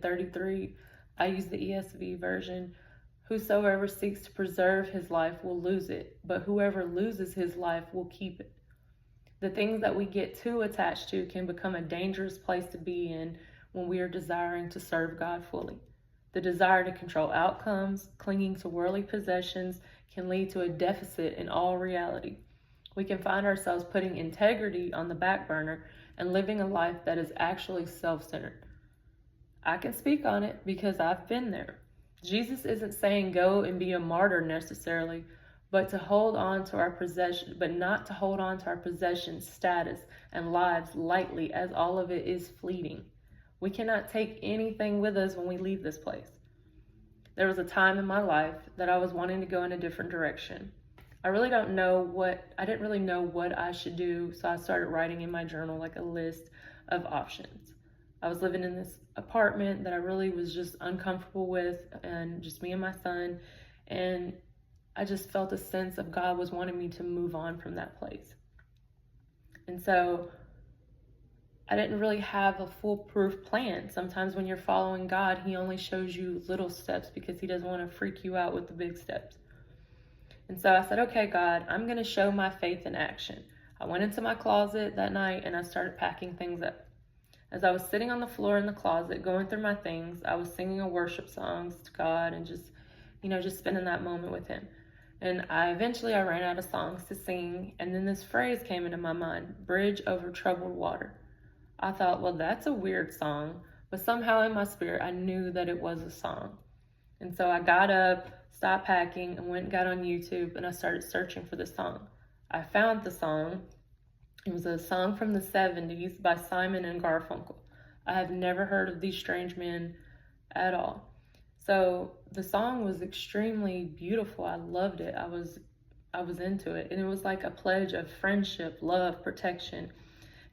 33, I use the ESV version. Whosoever seeks to preserve his life will lose it, but whoever loses his life will keep it. The things that we get too attached to can become a dangerous place to be in when we are desiring to serve God fully. The desire to control outcomes, clinging to worldly possessions, can lead to a deficit in all reality. We can find ourselves putting integrity on the back burner and living a life that is actually self-centered. I can speak on it because I've been there. Jesus isn't saying go and be a martyr necessarily, but to hold on to our possession, but not to hold on to our possessions, status, and lives lightly, as all of it is fleeting. We cannot take anything with us when we leave this place. There was a time in my life that I was wanting to go in a different direction. I didn't really know what I should do, so I started writing in my journal like a list of options. I was living in this apartment that I really was just uncomfortable with, and just me and my son, and I just felt a sense of God was wanting me to move on from that place. And so I didn't really have a foolproof plan. Sometimes when you're following God, he only shows you little steps because he doesn't want to freak you out with the big steps. And so I said, okay, God, I'm going to show my faith in action. I went into my closet that night and I started packing things up. As I was sitting on the floor in the closet, going through my things, I was singing a worship songs to God and just spending that moment with him. And eventually I ran out of songs to sing. And then this phrase came into my mind, bridge over troubled water. I thought, well, that's a weird song, but somehow in my spirit, I knew that it was a song. And so I got up, stopped packing, and went and got on YouTube, and I started searching for the song. I found the song. It was a song from the 70s by Simon and Garfunkel. I have never heard of these strange men at all. So the song was extremely beautiful. I loved it. I was into it. And it was like a pledge of friendship, love, protection.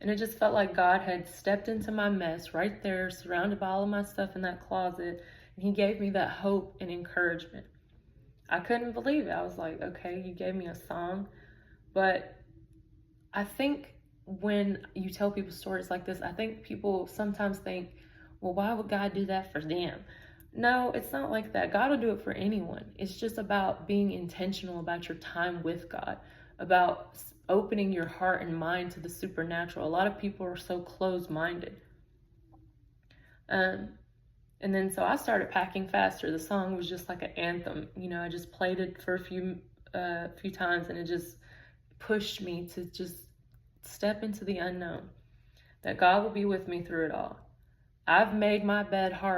And it just felt like God had stepped into my mess right there, surrounded by all of my stuff in that closet. And he gave me that hope and encouragement. I couldn't believe it. I was like, okay, you gave me a song. But I think when you tell people stories like this, I think people sometimes think, well, why would God do that for them? No, it's not like that. God will do it for anyone. It's just about being intentional about your time with God, about opening your heart and mind to the supernatural. A lot of people are so closed-minded. And then so I started packing faster. The song was just like an anthem. I just played it for a few times, and it just pushed me to just step into the unknown, that God will be with me through it all. I've made my bed hard